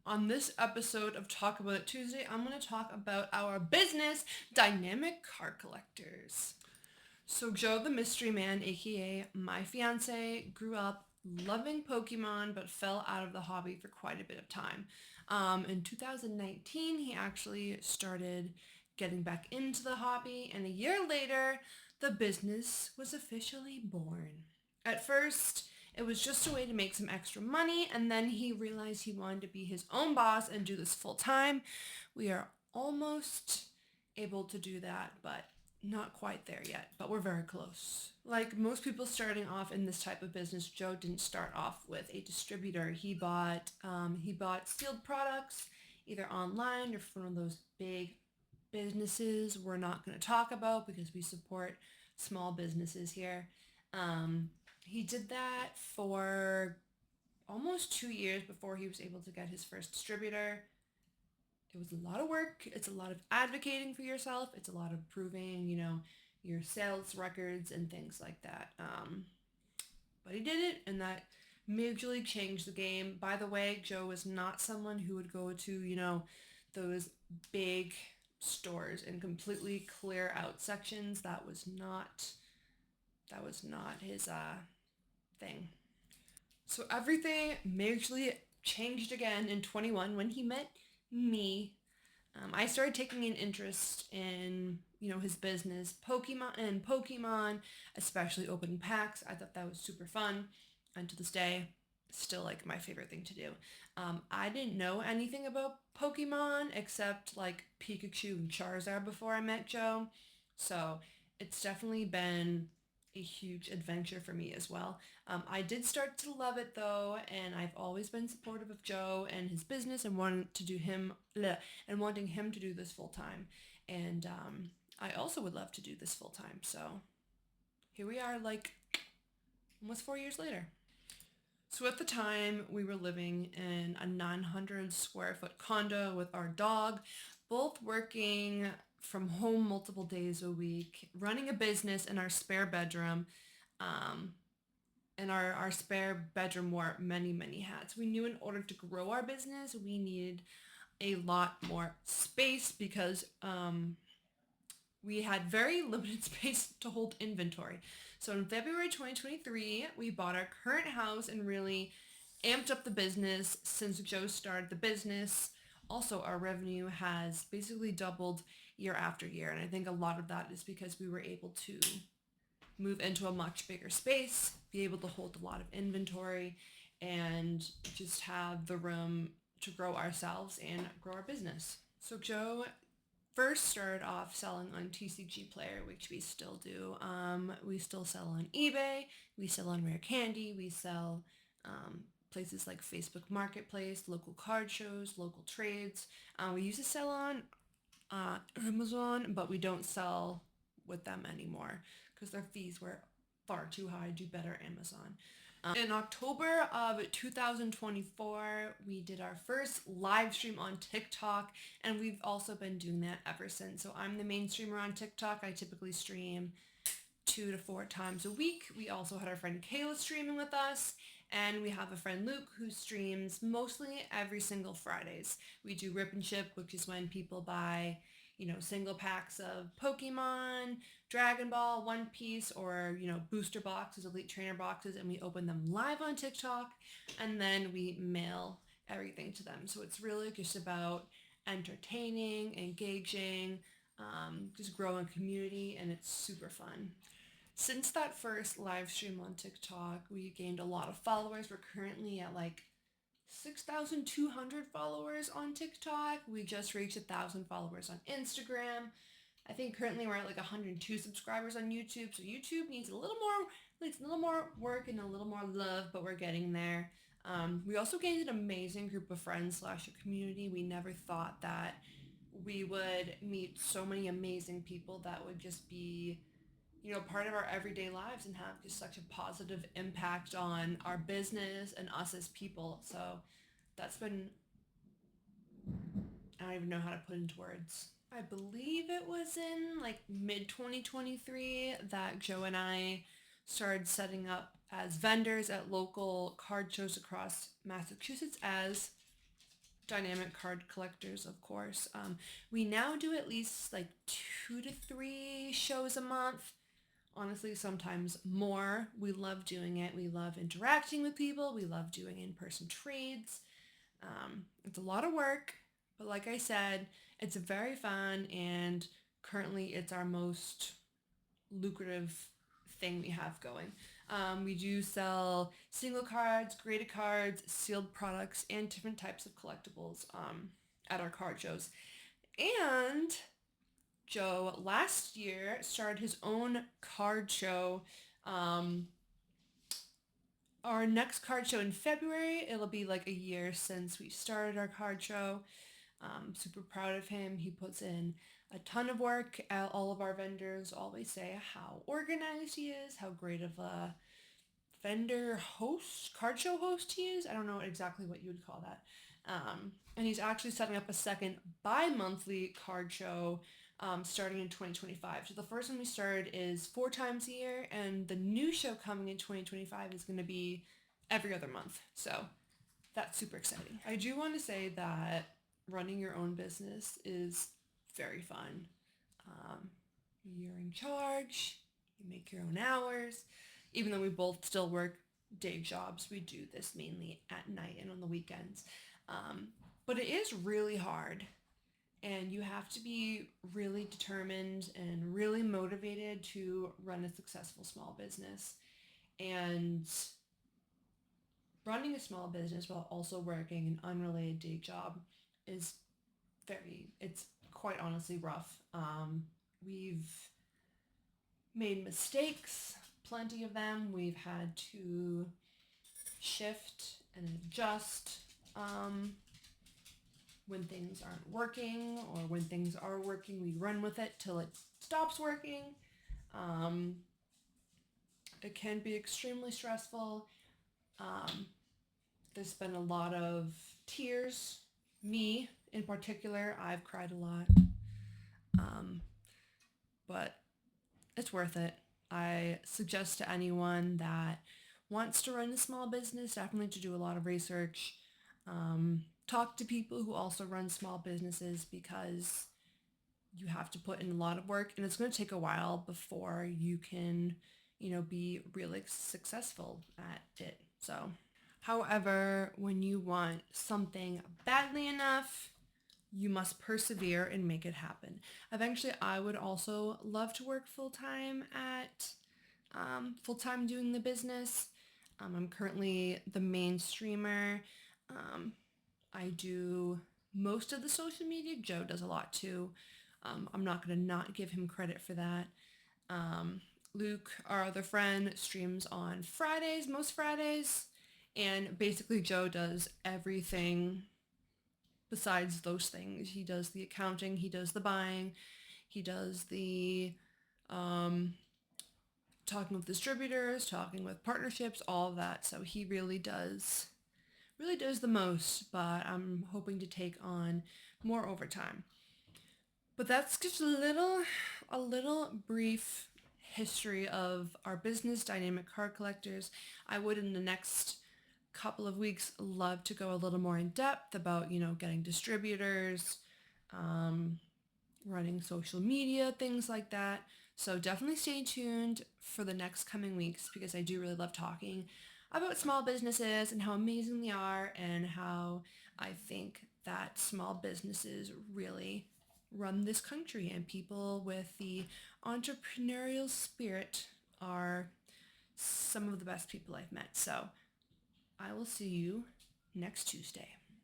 On this episode of Talk About It Tuesday, I'm going to talk about our business, Dynamic Card Collectors. So Joe the Mystery Man, aka my fiance, grew up loving Pokemon but fell out of the hobby for quite a bit of time. In 2019, he actually started getting back into the hobby, and a year later, the business was officially born. At first, it was just a way to make some extra money, and then he realized he wanted to be his own boss and do this full time. We are almost able to do that, but not quite there yet, but we're very close. Like most people starting off in this type of business, Joe didn't start off with a distributor. He bought sealed products either online or from one of those big businesses we're not going to talk about because we support small businesses here. He did that for almost 2 years before he was able to get his first distributor. It was a lot of work. It's a lot of advocating for yourself. It's a lot of proving, your sales records and things like that. But he did it, and that majorly changed the game. By the way, Joe was not someone who would go to, those big stores and completely clear out sections. That was not his thing. So everything majorly changed again in 21 when he met me. I started taking an interest in, his business, Pokemon, especially opening packs. I thought that was super fun, and to this day, still like my favorite thing to do. I didn't know anything about Pokemon except like Pikachu and Charizard before I met Joe, so it's definitely been a huge adventure for me as well. I did start to love it though, and I've always been supportive of Joe and his business and wanting him to do this full time. And I also would love to do this full time. So here we are, like almost 4 years later. So at the time, we were living in a 900 square foot condo with our dog, both working from home multiple days a week, running a business in our spare bedroom. Um, and our spare bedroom wore many, many hats. We knew in order to grow our business, we needed a lot more space because we had very limited space to hold inventory. So in February 2023, we bought our current house and really amped up the business since Joe started the business. Also, our revenue has basically doubled year after year, and I think a lot of that is because we were able to move into a much bigger space, be able to hold a lot of inventory, and just have the room to grow ourselves and grow our business. So Joe first started off selling on TCG Player, which we still do. We still sell on eBay. We sell on Rare Candy. We sell places like Facebook Marketplace, local card shows, local trades. We used to sell on Amazon, but we don't sell with them anymore because their fees were far too high. Do better, Amazon. In October of 2024, we did our first live stream on TikTok, and we've also been doing that ever since. So I'm the main streamer on TikTok. I typically stream 2 to 4 times a week. We also had our friend Kayla streaming with us, and we have a friend Luke who streams mostly every single Fridays. We do Rip and Ship, which is when people buy, single packs of Pokemon, Dragon Ball, One Piece, or, booster boxes, Elite Trainer boxes, and we open them live on TikTok, and then we mail everything to them. So it's really just about entertaining, engaging, just growing community, and it's super fun. Since that first live stream on TikTok, we gained a lot of followers. We're currently at like 6,200 followers on TikTok. We just reached 1,000 followers on Instagram. I think currently we're at like 102 subscribers on YouTube. So YouTube needs a little more work and a little more love, but we're getting there. We also gained an amazing group of friends / a community. We never thought that we would meet so many amazing people that would just be part of our everyday lives and have just such a positive impact on our business and us as people. So that's been, I don't even know how to put into words. I believe it was in like mid 2023 that Joe and I started setting up as vendors at local card shows across Massachusetts as dynamic card collectors, of course. We now do at least like 2 to 3 shows a month. Honestly, sometimes more. We love doing it. We love interacting with people. We love doing in-person trades. It's a lot of work, but like I said, it's very fun, and currently it's our most lucrative thing we have going. We do sell single cards, graded cards, sealed products, and different types of collectibles at our card shows. And Joe last year started his own card show. Our next card show in February, it'll be like a year since we started our card show. Super proud of him. He puts in a ton of work. All of our vendors always say how organized he is, how great of a vendor host, card show host he is. I don't know exactly what you would call that. And he's actually setting up a second bi-monthly card show starting in 2025. So the first one we started is 4 times a year, and the new show coming in 2025 is going to be every other month. So that's super exciting. I do want to say that running your own business is very fun. You're in charge, you make your own hours. Even though we both still work day jobs, we do this mainly at night and on the weekends. But it is really hard, and you have to be really determined and really motivated to run a successful small business. And running a small business while also working an unrelated day job is it's quite honestly rough. We've made mistakes, plenty of them. We've had to shift and adjust when things aren't working, or when things are working, we run with it till it stops working. It can be extremely stressful. There's been a lot of tears. Me, in particular, I've cried a lot. But it's worth it. I suggest to anyone that wants to run a small business, definitely to do a lot of research. Talk to people who also run small businesses, because you have to put in a lot of work, and it's going to take a while before you can, be really successful at it. So, however, when you want something badly enough, you must persevere and make it happen. Eventually, I would also love to work full-time doing the business. I'm currently the main streamer. I do most of the social media. Joe does a lot too. I'm not going to not give him credit for that. Luke, our other friend, streams on Fridays, most Fridays. And basically Joe does everything besides those things. He does the accounting, he does the buying, he does the talking with distributors, talking with partnerships, all of that. So he really does the most, but I'm hoping to take on more over time. But that's just a little brief history of our business, Dynamic Card Collectors. I would, in the next couple of weeks, love to go a little more in depth about, getting distributors, running social media, things like that. So definitely stay tuned for the next coming weeks, because I do really love talking about small businesses and how amazing they are, and how I think that small businesses really run this country, and people with the entrepreneurial spirit are some of the best people I've met. So I will see you next Tuesday.